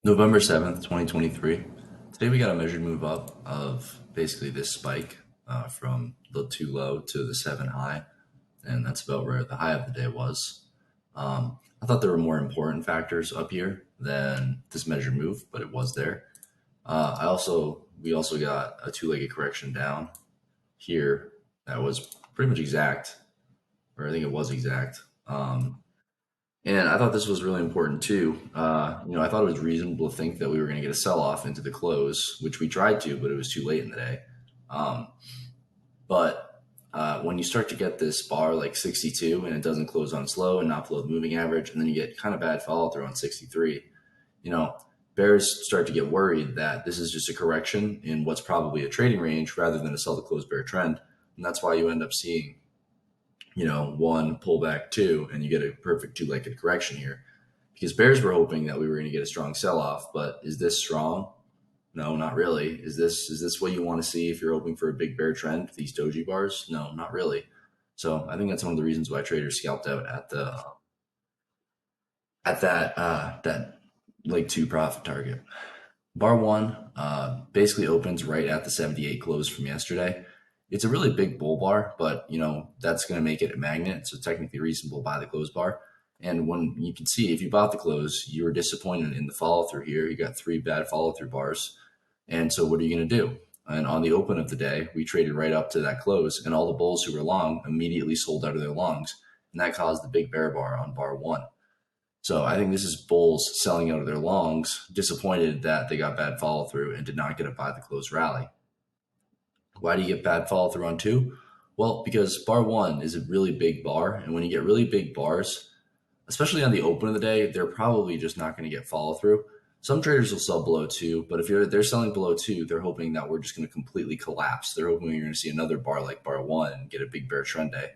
November 7th, 2023. Today we got a measured move up of basically this spike from the 2 low to the 7 high, and that's about where the high of the day was. I thought there were more important factors up here than this measured move, but it was there. We also got a two-legged correction down here that was pretty much exact, or I think it was exact. And I thought this was really important too. I thought it was reasonable to think that we were going to get a sell off into the close, which we tried to, but it was too late in the day. Um, but when you start to get this bar like 62 and it doesn't close on slow and not below the moving average, and then you get kind of bad follow through on 63, you know, bears start to get worried that this is just a correction in what's probably a trading range rather than a sell to close bear trend. And that's why you end up seeing one pullback, two, and you get a perfect two-legged correction here. Because bears were hoping that we were going to get a strong sell-off, but is this strong? No, not really. Is this what you want to see if you're hoping for a big bear trend? These doji bars? No, not really. So I think that's one of the reasons why traders scalped out at that like two profit target. Bar one basically opens right at the 78 close from yesterday. It's a really big bull bar, but that's going to make it a magnet, so technically reasonable to buy the close bar. And when you can see, if you bought the close, you were disappointed in the follow through here. You got three bad follow through bars, and so what are you going to do? And on the open of the day, we traded right up to that close, and all the bulls who were long immediately sold out of their longs, and that caused the big bear bar on bar one. So I think this is bulls selling out of their longs, disappointed that they got bad follow through and did not get a buy the close rally. Why do you get bad follow through on two? Well, because bar one is a really big bar, and when you get really big bars, especially on the open of the day, they're probably just not going to get follow through. Some traders will sell below two, but if they're selling below two, they're hoping that we're just going to completely collapse. They're hoping you're going to see another bar like bar one and get a big bear trend day.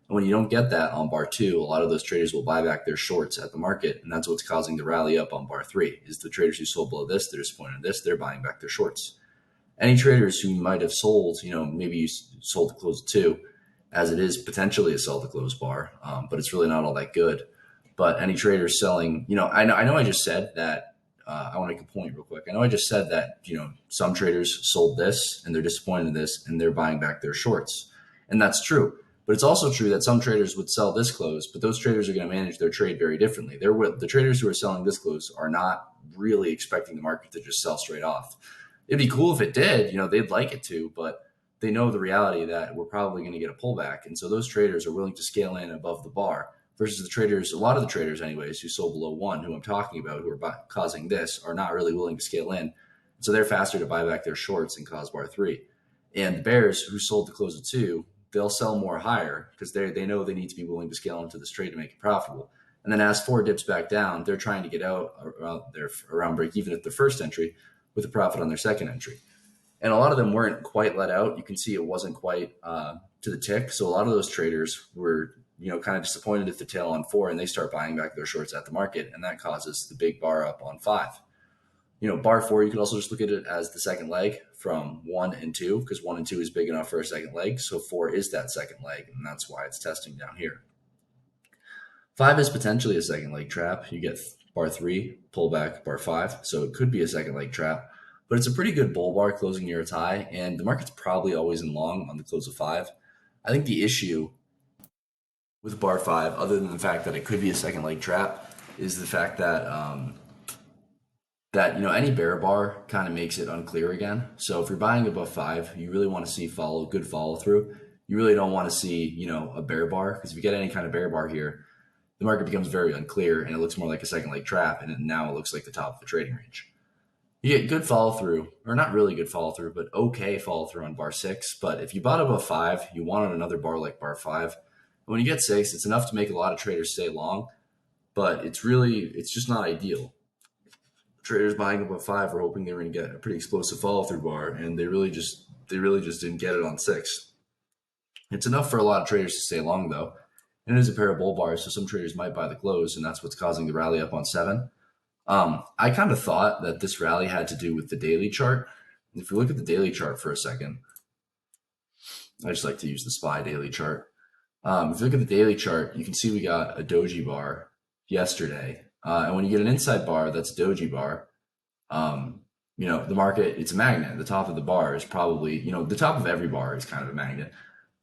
And when you don't get that on bar two, a lot of those traders will buy back their shorts at the market, and that's what's causing the rally up on bar three. Is the traders who sold below this, they're disappointed in this, they're buying back their shorts. Any traders who might have sold, maybe you sold to close at two, as it is potentially a sell to close bar, but it's really not all that good. But any traders selling, I know I just said that. I want to make a point real quick. I know I just said that, some traders sold this and they're disappointed in this and they're buying back their shorts. And that's true. But it's also true that some traders would sell this close, but those traders are going to manage their trade very differently. The traders who are selling this close are not really expecting the market to just sell straight off. It'd be cool if it did, they'd like it to, but they know the reality that we're probably going to get a pullback. And so those traders are willing to scale in above the bar versus the traders, a lot of the traders anyways, who sold below one, who I'm talking about, who are causing this, are not really willing to scale in. So they're faster to buy back their shorts and cause bar three. And the bears who sold to close at two, they'll sell more higher because they know they need to be willing to scale into this trade to make it profitable. And then as four dips back down, they're trying to get out around break even at the first entry with a profit on their second entry. And a lot of them weren't quite let out. You can see it wasn't quite to the tick. So a lot of those traders were, kind of disappointed at the tail on four, and they start buying back their shorts at the market, and that causes the big bar up on five. Bar four, you could also just look at it as the second leg from one and two, because one and two is big enough for a second leg. So four is that second leg, and that's why it's testing down here. Five is potentially a second leg trap. You get bar three, pull back, bar five. So it could be a second leg trap, but it's a pretty good bull bar closing near its high, and the market's probably always in long on the close of five. I think the issue with bar five, other than the fact that it could be a second leg trap, is the fact that any bear bar kind of makes it unclear again. So if you're buying above five, you really want to see good follow through. You really don't want to see a bear bar, because if you get any kind of bear bar here, the market becomes very unclear and it looks more like a second leg trap, and now it looks like the top of the trading range. You get good follow through, or not really good follow through, but okay follow through on bar six. But if you bought above five, you wanted another bar like bar five. When you get six, it's enough to make a lot of traders stay long, but it's just not ideal. Traders buying above five were hoping they were going to get a pretty explosive follow through bar, and they really just didn't get it on six. It's enough for a lot of traders to stay long though, and it is a pair of bull bars, so some traders might buy the close, and that's what's causing the rally up on seven. I kind of thought that this rally had to do with the daily chart. If you look at the daily chart for a second, I just like to use the SPY daily chart. If you look at the daily chart, you can see we got a doji bar yesterday. And when you get an inside bar, that's a doji bar. Um, the market, it's a magnet. The top of the bar is probably, the top of every bar is kind of a magnet.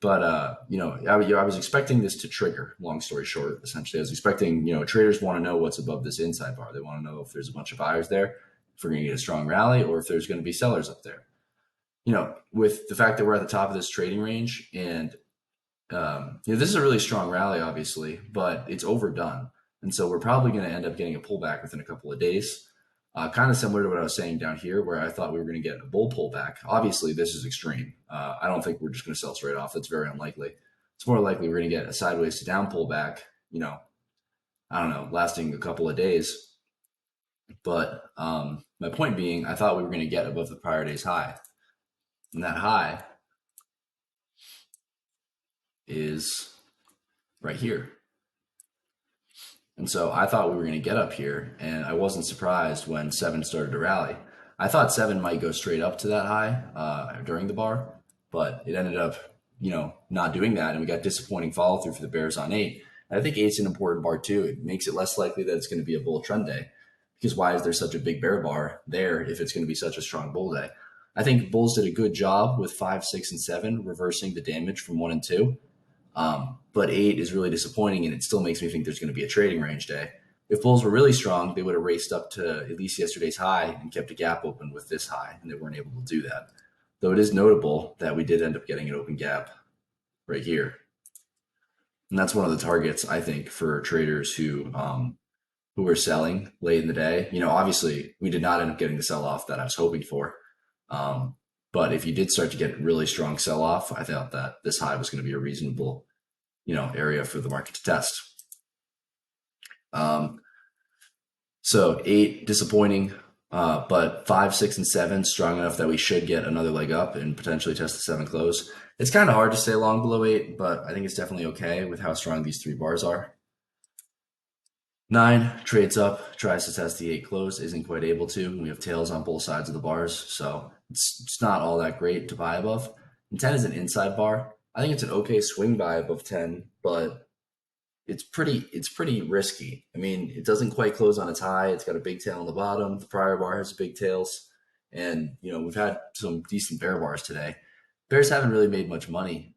But I was expecting this to trigger. Long story short, essentially, I was expecting, traders want to know what's above this inside bar. They want to know if there's a bunch of buyers there, if we're going to get a strong rally, or if there's going to be sellers up there. With the fact that we're at the top of this trading range, and this is a really strong rally, obviously, but it's overdone, and so we're probably going to end up getting a pullback within a couple of days. Kind of similar to what I was saying down here, where I thought we were going to get a bull pullback. Obviously, this is extreme. I don't think we're just going to sell straight off. That's very unlikely. It's more likely we're going to get a sideways to down pullback. I don't know, lasting a couple of days. But my point being, I thought we were going to get above the prior day's high, and that high is right here. And so I thought we were going to get up here, and I wasn't surprised when 7 started to rally. I thought 7 might go straight up to that high during the bar, but it ended up, not doing that, and we got disappointing follow through for the bears on 8. And I think 8's an important bar too. It makes it less likely that it's going to be a bull trend day, because why is there such a big bear bar there if it's going to be such a strong bull day? I think bulls did a good job with 5, 6, and 7 reversing the damage from 1 and 2. But 8 is really disappointing, and it still makes me think there's going to be a trading range day. If bulls were really strong, they would have raced up to at least yesterday's high and kept a gap open with this high, and they weren't able to do that. Though it is notable that we did end up getting an open gap right here. And that's one of the targets, I think, for traders who were selling late in the day. Obviously, we did not end up getting the sell-off that I was hoping for. But if you did start to get really strong sell-off, I thought that this high was going to be a reasonable, area for the market to test. So 8 disappointing, but 5, 6, and 7 strong enough that we should get another leg up and potentially test the 7 close. It's kind of hard to stay long below 8, but I think it's definitely okay with how strong these 3 bars are. 9 trades up, tries to test the 8 close, isn't quite able to. We have tails on both sides of the bars, so it's not all that great to buy above. And 10 is an inside bar. I think it's an okay swing buy above 10, but it's pretty risky. I mean, it doesn't quite close on its high. It's got a big tail on the bottom. The prior bar has big tails, and we've had some decent bear bars today. Bears haven't really made much money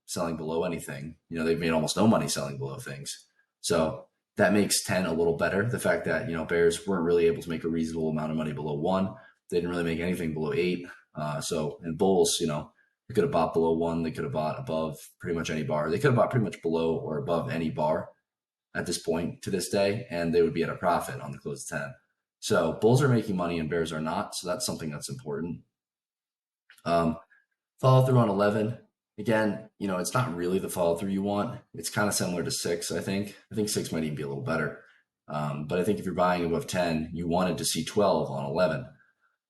selling below anything. They've made almost no money selling below things. So that makes 10 a little better. The fact that, bears weren't really able to make a reasonable amount of money below 1. They didn't really make anything below 8. And bulls, they could have bought below 1. They could have bought above pretty much any bar. They could have bought pretty much below or above any bar at this point to this day, and they would be at a profit on the close of 10. So bulls are making money and bears are not. So that's something that's important. Follow through on 11. Again, it's not really the follow through you want. It's kind of similar to 6, I think. I think 6 might even be a little better. But I think if you're buying above 10, you wanted to see 12 on 11.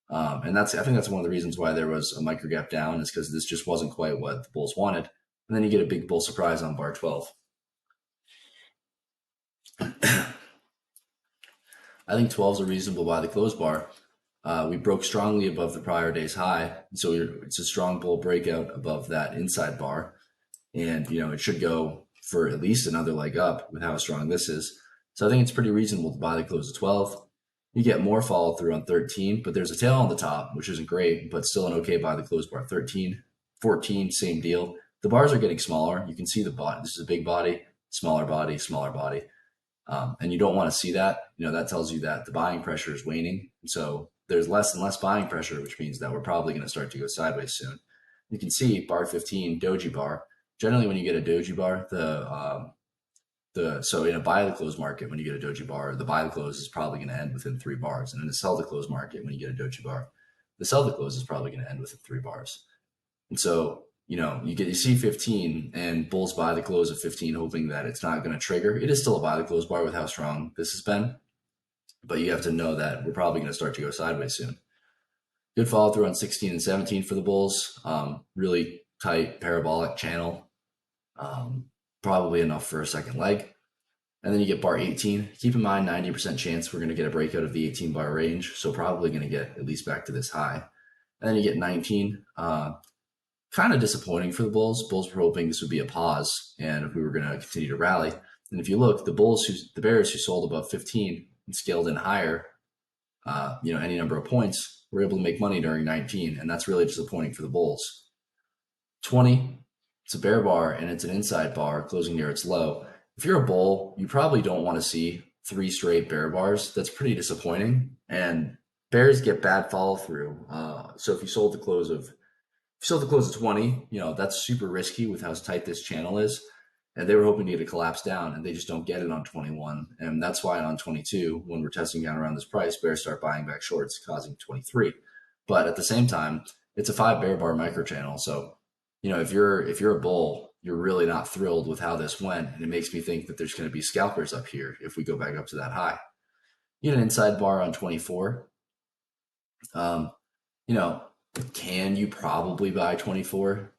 And I think that's one of the reasons why there was a micro gap down, is because this just wasn't quite what the bulls wanted. And then you get a big bull surprise on bar 12. I think 12 is a reasonable buy the close bar. We broke strongly above the prior day's high. So it's a strong bull breakout above that inside bar. And, it should go for at least another leg up with how strong this is. So I think it's pretty reasonable to buy the close of 12. You get more follow through on 13, but there's a tail on the top, which isn't great, but still an okay buy the close bar. 13, 14, same deal. The bars are getting smaller. You can see the body. This is a big body, smaller body, smaller body. And you don't want to see that. That tells you that the buying pressure is waning. So there's less and less buying pressure, which means that we're probably going to start to go sideways soon. You can see bar 15, doji bar. Generally, when you get a doji bar, so in a buy the close market, when you get a doji bar, the buy the close is probably going to end within 3 bars. And in a sell the close market, when you get a doji bar, the sell the close is probably going to end within 3 bars. And so, you see 15 and bulls buy the close of 15, hoping that it's not going to trigger. It is still a buy the close bar with how strong this has been, but you have to know that we're probably going to start to go sideways soon. Good follow through on 16 and 17 for the bulls. Really tight parabolic channel. Probably enough for a second leg. And then you get bar 18. Keep in mind, 90% chance we're going to get a breakout of the 18 bar range. So probably going to get at least back to this high. And then you get 19. Kind of disappointing for the bulls. Bulls were hoping this would be a pause and if we were going to continue to rally. And if you look, the bears who sold above 15 and scaled in higher, any number of points, we're able to make money during 19, and that's really disappointing for the bulls. 20, it's a bear bar and it's an inside bar closing near its low. If you're a bull, you probably don't want to see three straight bear bars. That's pretty disappointing. And bears get bad follow through. So if you sold the close of Still the close at 20, that's super risky with how tight this channel is. And they were hoping to get a collapse down, and they just don't get it on 21. And that's why on 22, when we're testing down around this price, bears start buying back shorts, causing 23. But at the same time, it's a 5 bear bar micro channel. So, if you're a bull, you're really not thrilled with how this went. And it makes me think that there's going to be scalpers up here if we go back up to that high. You get an inside bar on 24. Um, you know, can you probably buy 24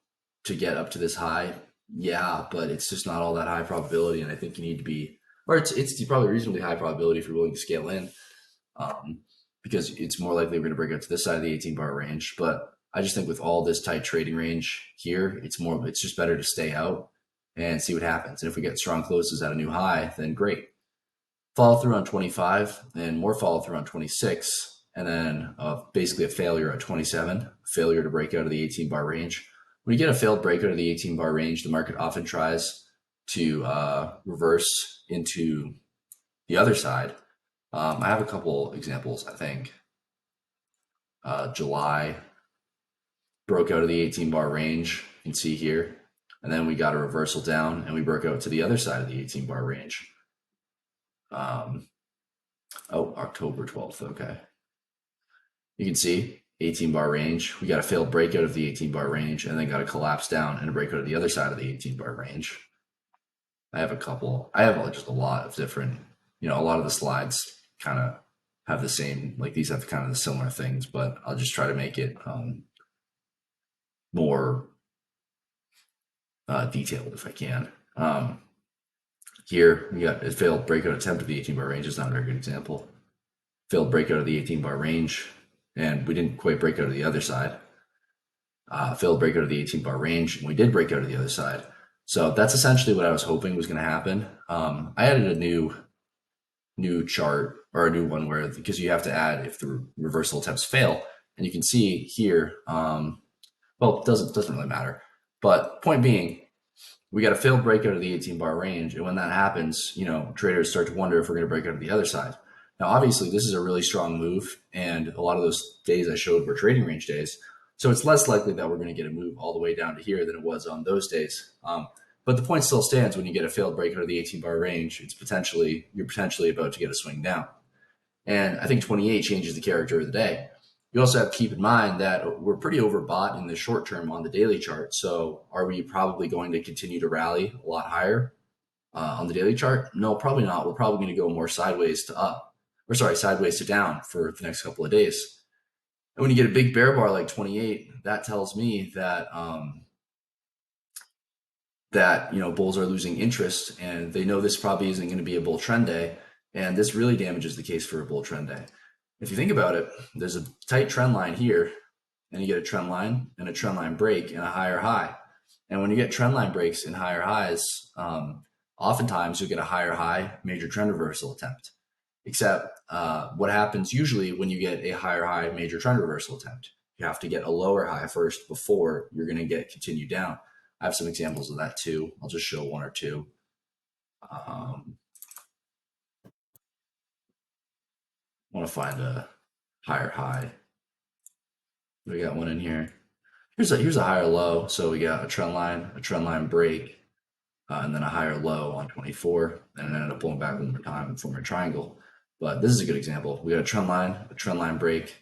to get up to this high? Yeah, but it's just not all that high probability. And I think you need to be, or it's probably reasonably high probability if you're willing to scale in, because it's more likely we're going to break out to this side of the 18 bar range. But I just think with all this tight trading range here, it's just better to stay out and see what happens. And if we get strong closes at a new high, then great. Follow through on 25 and more follow through on 26. And then basically a failure at 27, failure to break out of the 18 bar range. When you get a failed breakout of the 18 bar range, the market often tries to reverse into the other side. I have a couple examples, I think. July broke out of the 18 bar range, you can see here. And then we got a reversal down and we broke out to the other side of the 18 bar range. October 12th, okay. You can see 18 bar range. We got a failed breakout of the 18 bar range and then got a collapse down and a breakout of the other side of the 18 bar range. I have just a lot of different, a lot of the slides kind of have the same, like these have kind of the similar things, but I'll just try to make it more detailed if I can. Here we got a failed breakout attempt of the 18 bar range. Is not a very good example. Failed breakout of the 18 bar range, and we didn't quite break out of the other side. Failed breakout of the 18 bar range, and we did break out of the other side. So that's essentially what I was hoping was going to happen. I added a new chart, or a new one where, because you have to add if the reversal attempts fail, and you can see here. It doesn't really matter. But point being, we got a failed breakout of the 18 bar range, and when that happens, traders start to wonder if we're going to break out of the other side. Now, obviously, this is a really strong move, and a lot of those days I showed were trading range days. So it's less likely that we're going to get a move all the way down to here than it was on those days. But the point still stands: when you get a failed breakout of the 18 bar range, you're potentially about to get a swing down. And I think 28 changes the character of the day. You also have to keep in mind that we're pretty overbought in the short term on the daily chart. So are we probably going to continue to rally a lot higher on the daily chart? No, probably not. We're probably going to go more sideways to down for the next couple of days. And when you get a big bear bar like 28, that tells me that bulls are losing interest, and they know this probably isn't going to be a bull trend day. And this really damages the case for a bull trend day. If you think about it, there's a tight trend line here, and you get a trend line and a trend line break and a higher high. And when you get trend line breaks and higher highs, oftentimes you'll get a higher high major trend reversal attempt. Except what happens usually when you get a higher high major trend reversal attempt, you have to get a lower high first before you're going to get continued down. I have some examples of that too. I'll just show one or two. I want to find a higher high. We got one in here. Here's a higher low. So we got a trend line break, and then a higher low on 24, and it ended up pulling back one more time and forming a triangle. But this is a good example. We got a trend line break,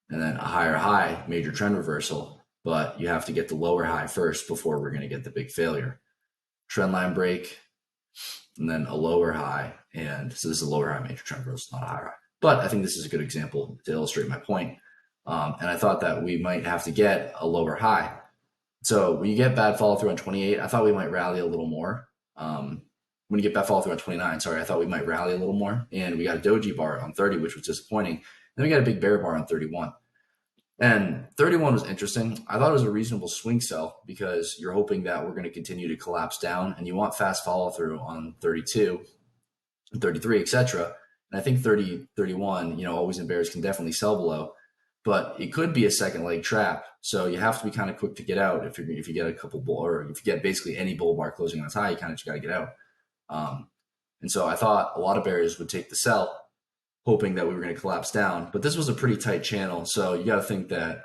and then a higher high major trend reversal. But you have to get the lower high first before we're going to get the big failure. Trend line break, and then a lower high. And so this is a lower high major trend reversal, not a higher high. But I think this is a good example to illustrate my point. And I thought that we might have to get a lower high. So when you get bad follow through on 28, I thought we might rally a little more. When you get bad follow through on 29, I thought we might rally a little more. And we got a doji bar on 30, which was disappointing. Then we got a big bear bar on 31. And 31 was interesting. I thought it was a reasonable swing sell because you're hoping that we're going to continue to collapse down, and you want fast follow through on 32, 33, etc. And I think 30, 31, always in bears can definitely sell below, but it could be a second leg trap. So you have to be kind of quick to get out if you get a couple bull, or if you get basically any bull bar closing on its high, you kind of just got to get out. Um, and so I thought a lot of bears would take the sell, hoping that we were going to collapse down. But this was a pretty tight channel, so you got to think that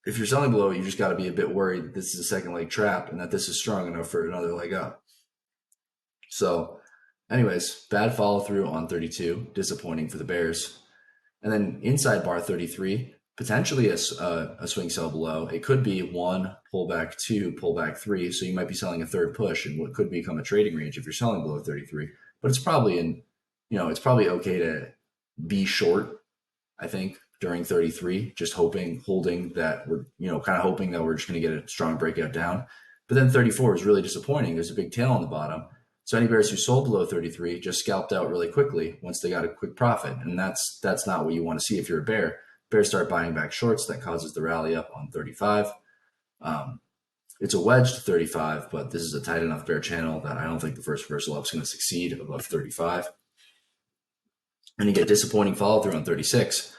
if you're selling below, you just got to be a bit worried that this is a second leg trap and that this is strong enough for another leg up. So, anyways, bad follow through on 32, disappointing for the bears. And then inside bar 33, potentially a swing sell below. It could be one, pullback two, pullback three. So you might be selling a third push in what could become a trading range if you're selling below 33. But it's probably it's probably okay to be short, I think, during 33, just holding that kind of hoping that we're just going to get a strong breakout down. But then 34 is really disappointing. There's a big tail on the bottom. So any bears who sold below 33 just scalped out really quickly once they got a quick profit. And that's not what you want to see if you're a bear. Bears start buying back shorts. That causes the rally up on 35. It's a wedge to 35, but this is a tight enough bear channel that I don't think the first reversal up is going to succeed above 35. And you get disappointing follow through on 36.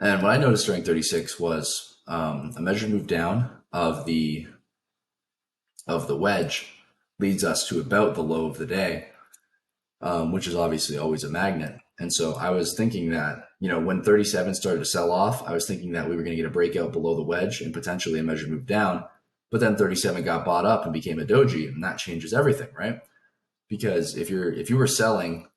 And what I noticed during 36 was a measured move down of the wedge leads us to about the low of the day, which is obviously always a magnet. And so I was thinking that, when 37 started to sell off, I was thinking that we were going to get a breakout below the wedge and potentially a measured move down. But then 37 got bought up and became a doji, and that changes everything, right? Because if you were selling,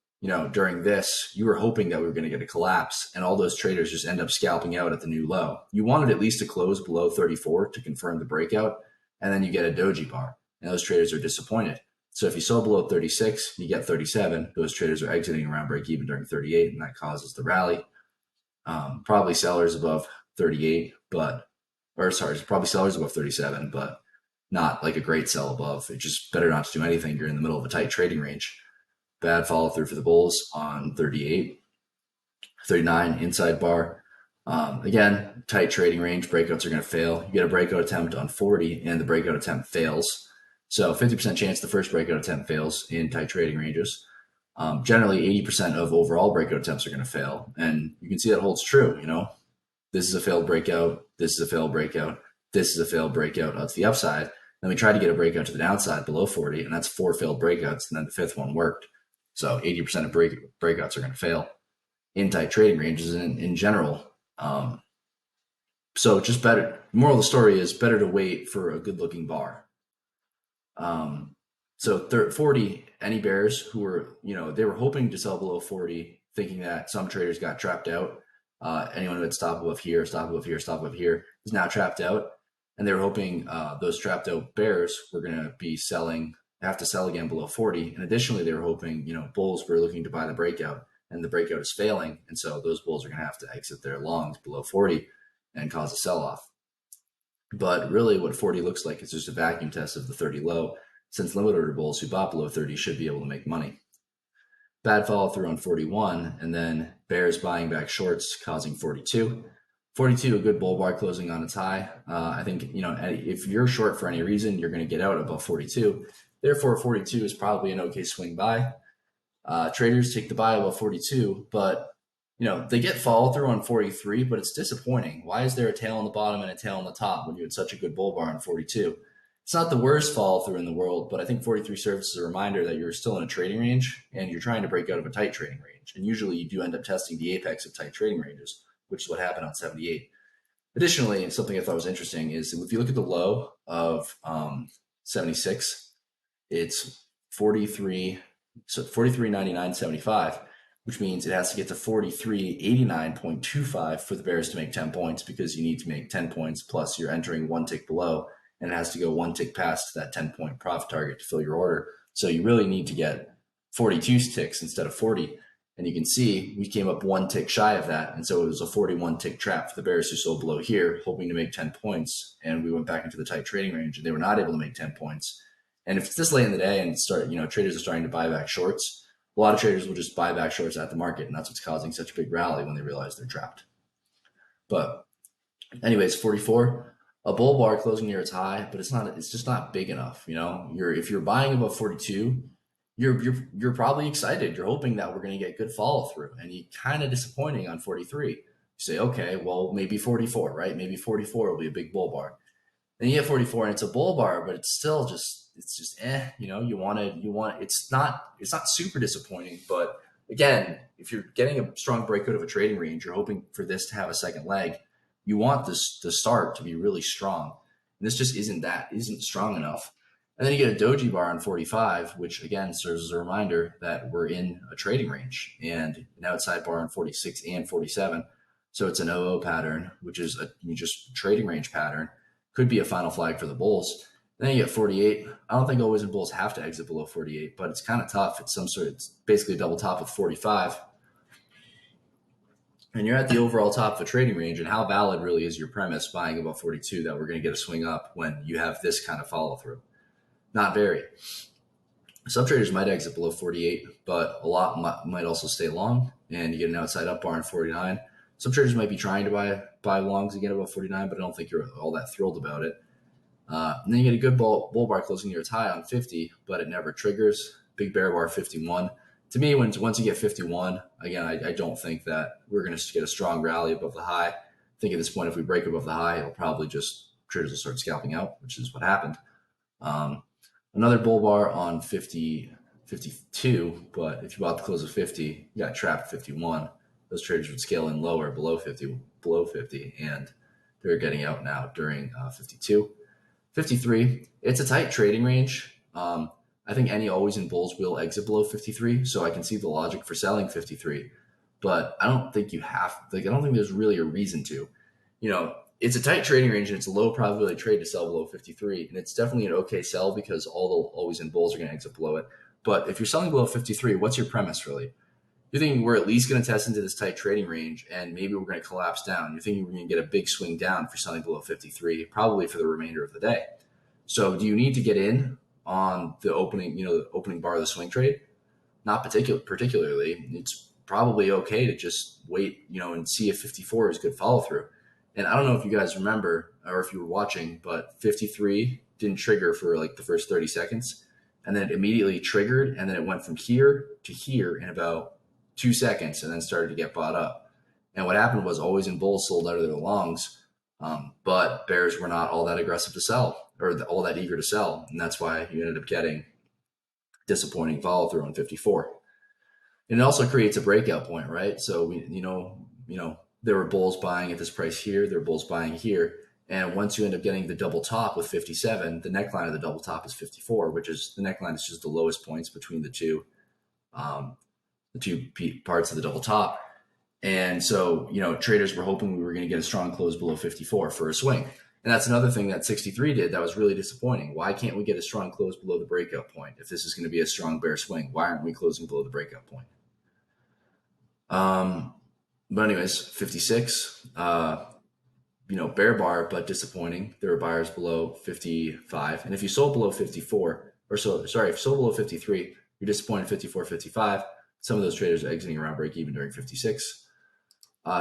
during this, you were hoping that we were going to get a collapse, and all those traders just end up scalping out at the new low. You wanted at least to close below 34 to confirm the breakout, and then you get a doji bar, and those traders are disappointed. So if you sold below 36, you get 37. Those traders are exiting around break even during 38, and that causes the rally. Probably sellers above 38, probably sellers above 37, but not like a great sell above. It's just better not to do anything. You're in the middle of a tight trading range. Bad follow through for the bulls on 38, 39 inside bar. Again, tight trading range. Breakouts are going to fail. You get a breakout attempt on 40, and the breakout attempt fails. So 50% chance the first breakout attempt fails in tight trading ranges. Generally, 80% of overall breakout attempts are going to fail. And you can see that holds true. This is a failed breakout. This is a failed breakout. This is a failed breakout. That's the upside. Then we tried to get a breakout to the downside below 40, and that's 4 failed breakouts. And then the fifth one worked. So 80% of breakouts are going to fail in tight trading ranges in general. So just better. Moral of the story is better to wait for a good looking bar. So 40, any bears who were, they were hoping to sell below 40, thinking that some traders got trapped out. Anyone who had stop above here, stop above here, stop above here is now trapped out. And they were hoping those trapped out bears were going to be have to sell again below 40. And additionally, they were hoping, bulls were looking to buy the breakout, and the breakout is failing. And so those bulls are going to have to exit their longs below 40 and cause a sell off. But really what 40 looks like is just a vacuum test of the 30 low, since limit order bulls who bought below 30 should be able to make money. Bad follow through on 41, and then bears buying back shorts causing 42. 42, a good bull bar closing on its high. I think, if you're short for any reason, you're going to get out above 42. Therefore, 42 is probably an okay swing buy. Traders take the buy above 42, but they get follow through on 43, but it's disappointing. Why is there a tail on the bottom and a tail on the top when you had such a good bull bar on 42? It's not the worst follow through in the world, but I think 43 serves as a reminder that you're still in a trading range and you're trying to break out of a tight trading range. And usually you do end up testing the apex of tight trading ranges, which is what happened on 78. Additionally, something I thought was interesting is if you look at the low of 76, it's 43, so 43.9975, which means it has to get to 43.89.25 for the bears to make 10 points, because you need to make 10 points plus you're entering one tick below, and it has to go one tick past that 10-point profit target to fill your order. So you really need to get 42 ticks instead of 40. And you can see we came up one tick shy of that. And so it was a 41 tick trap for the bears who sold below here, hoping to make 10 points. And we went back into the tight trading range, and they were not able to make 10 points. And if it's this late in the day and traders are starting to buy back shorts, a lot of traders will just buy back shorts at the market. And that's what's causing such a big rally when they realize they're trapped. But anyways, 44, a bull bar closing near its high, but it's just not big enough. If you're buying above 42, you're probably excited. You're hoping that we're going to get good follow through, and you kind of disappointing on 43. You say, okay, well maybe 44, right? Maybe 44 will be a big bull bar. Then you get 44 and it's a bull bar, but it's just it's not super disappointing, but again, if you're getting a strong breakout of a trading range, you're hoping for this to have a second leg. You want this the start to be really strong. And this just isn't strong enough. And then you get a doji bar on 45, which again serves as a reminder that we're in a trading range, and an outside bar on 46 and 47. So it's an OO pattern, which is a just trading range pattern. Could be a final flag for the bulls. Then you get 48. I don't think always in bulls have to exit below 48, but it's kind of tough. It's basically a double top with 45. And you're at the overall top of a trading range. And how valid really is your premise buying above 42 that we're going to get a swing up when you have this kind of follow through? Not very. Some traders might exit below 48, but a lot might also stay long, and you get an outside up bar in 49. Some traders might be trying to buy longs again above 49, but I don't think you're all that thrilled about it. And then you get a good bull bar closing near its high on 50, but it never triggers. Big bear bar 51. To me, once you get 51, again, I don't think that we're going to get a strong rally above the high. I think at this point, if we break above the high, it'll probably just traders will start scalping out, which is what happened. Another bull bar on 50, 52, but if you bought the close of 50, you got trapped at 51. Those traders would scale in lower below 50, and they're getting out now during 52. 53, it's a tight trading range. I think any always in bulls will exit below 53, so I can see the logic for selling 53, but I don't think I don't think there's really a reason to. It's a tight trading range and it's a low probability trade to sell below 53. And it's definitely an okay sell because all the always in bulls are going to exit below it. But if you're selling below 53, what's your premise really? You're thinking we're at least going to test into this tight trading range and maybe we're going to collapse down. You're thinking we're going to get a big swing down for selling below 53, probably for the remainder of the day. So do you need to get in on the opening bar of the swing trade? Not particularly. It's probably okay to just wait, and see if 54 is good follow through. And I don't know if you guys remember or if you were watching, but 53 didn't trigger for like the first 30 seconds. And then it immediately triggered. And then it went from here to here in about 2 seconds and then started to get bought up. And what happened was always in bulls sold out of their longs, but bears were not all that aggressive to sell or all that eager to sell. And that's why you ended up getting disappointing follow through on 54. And it also creates a breakout point, right? So there were bulls buying at this price here, there were bulls buying here. And once you end up getting the double top with 57, the neckline of the double top is 54, which is the neckline is just the lowest points between the two parts of the double top. And so, traders were hoping we were going to get a strong close below 54 for a swing. And that's another thing that 63 did that was really disappointing. Why can't we get a strong close below the breakout point? If this is going to be a strong bear swing, why aren't we closing below the breakout point? But anyways, 56, bear bar, but disappointing. There were buyers below 55. And if you sold below 54, if you sold below 53, you're disappointed 54, 55. Some of those traders are exiting around break even during 56.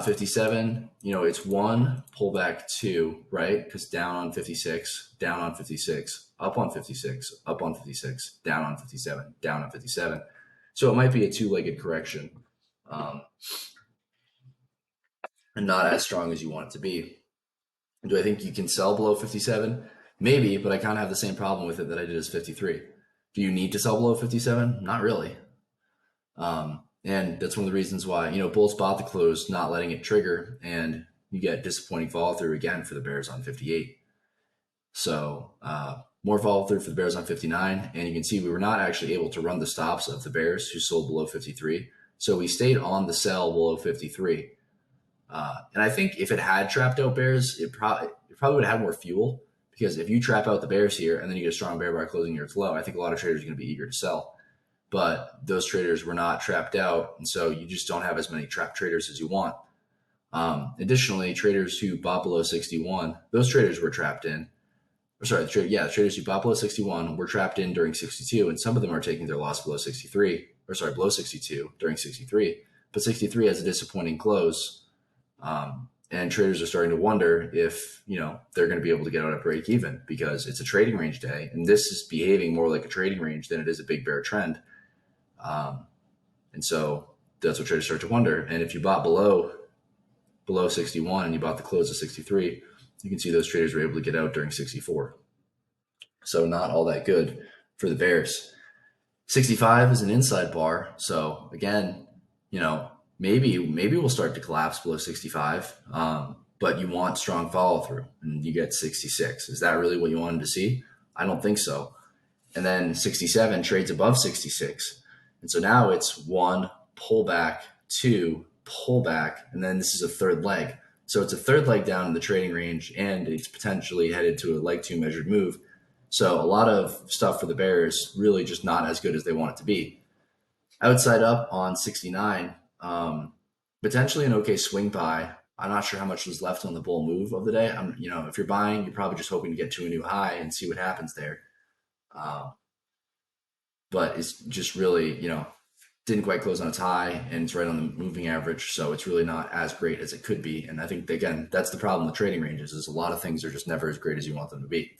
57, it's one, pullback two, right? Because down on 56, down on 56, up on 56, up on 56, down on 57, down on 57. So it might be a two-legged correction, and not as strong as you want it to be. Do I think you can sell below 57? Maybe, but I kind of have the same problem with it that I did as 53. Do you need to sell below 57? Not really. And that's one of the reasons why, bulls bought the close, not letting it trigger, and you get disappointing follow through again for the bears on 58. So more follow through for the bears on 59. And you can see we were not actually able to run the stops of the bears who sold below 53. So we stayed on the sell below 53. And I think if it had trapped out bears, it probably would have had more fuel, because if you trap out the bears here and then you get a strong bear bar closing near its low, I think a lot of traders are going to be eager to sell. But those traders were not trapped out, and so you just don't have as many trap traders as you want. Additionally, traders who bought below 61, those traders were trapped in. The traders who bought below 61 were trapped in during 62, and some of them are taking their loss below 62 during 63. But 63 has a disappointing close, and traders are starting to wonder if they're going to be able to get out at break even, because it's a trading range day, and this is behaving more like a trading range than it is a big bear trend. And so that's what traders start to wonder. And if you bought below 61 and you bought the close of 63, you can see those traders were able to get out during 64. So not all that good for the Bears. 65 is an inside bar. So again, maybe we'll start to collapse below 65. But you want strong follow through, and you get 66. Is that really what you wanted to see? I don't think so. And then 67 trades above 66. And so now it's one pullback, two pullback, and then this is a third leg. So it's a third leg down in the trading range, and it's potentially headed to a leg two measured move. So a lot of stuff for the Bears, really just not as good as they want it to be. Outside up on 69, potentially an okay swing buy. I'm not sure how much was left on the bull move of the day. If you're buying, you're probably just hoping to get to a new high and see what happens there. But it's just really, didn't quite close on its high, and it's right on the moving average. So it's really not as great as it could be. And I think, again, that's the problem with trading ranges is a lot of things are just never as great as you want them to be.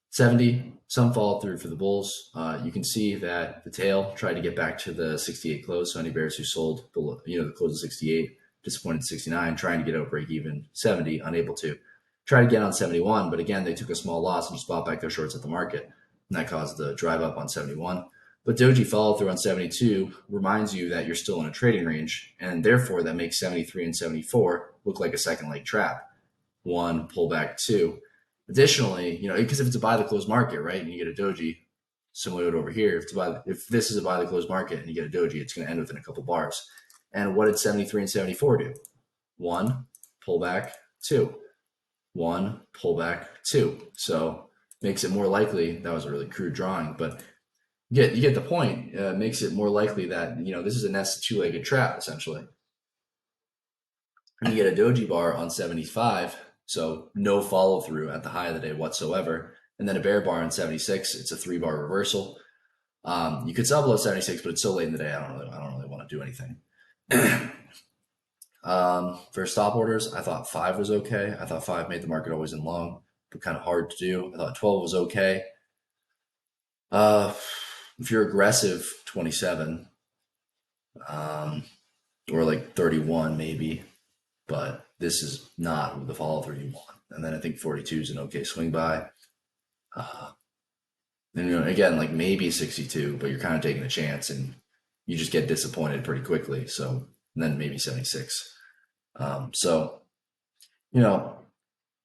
70, some follow through for the bulls. You can see that the tail tried to get back to the 68 close. So any bears who sold below, the close of 68, disappointed 69, trying to get out break even 70, unable to. Tried again on 71, but again, they took a small loss and just bought back their shorts at the market. And that caused the drive up on 71. But doji follow through on 72 reminds you that you're still in a trading range, and therefore that makes 73 and 74 look like a second leg trap. One, pullback, two. Additionally, because if it's a buy the close market, right, and you get a doji, similar to over here, if this is a buy the close market and you get a doji, it's going to end within a couple bars. And what did 73 and 74 do? One, pullback, two. One, pullback, two. So makes it more likely, that was a really crude drawing, but you get the point. Makes it more likely that, this is a nested two-legged trap, essentially. And you get a doji bar on 75, so no follow through at the high of the day whatsoever. And then a bear bar on 76, it's a 3-bar reversal. You could sell below 76, but it's so late in the day, I don't really want to do anything. For stop orders, I thought 5 was okay. I thought 5 made the market always in long, but kind of hard to do. I thought 12 was okay. If you're aggressive, 27, or like 31 maybe, but this is not the follow through you want. And then I think 42 is an okay swing buy. And again, like maybe 62, but you're kind of taking a chance and you just get disappointed pretty quickly. So then maybe 76.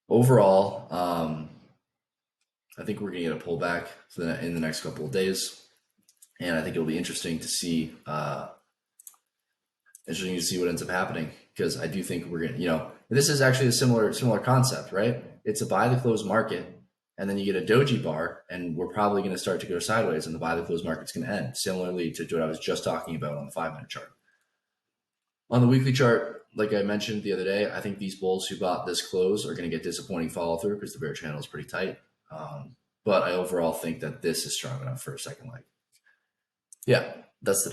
Overall, I think we're going to get a pullback in the next couple of days. And I think it'll be interesting to see what ends up happening, because I do think we're going to, this is actually a similar concept, right? It's a buy the close market, and then you get a doji bar, and we're probably going to start to go sideways, and the buy the close market's going to end, similarly to what I was just talking about on the 5-minute chart. On the weekly chart, like I mentioned the other day, I think these bulls who bought this close are going to get disappointing follow through because the bear channel is pretty tight. But I overall think that this is strong enough for a second leg. Yeah, that's the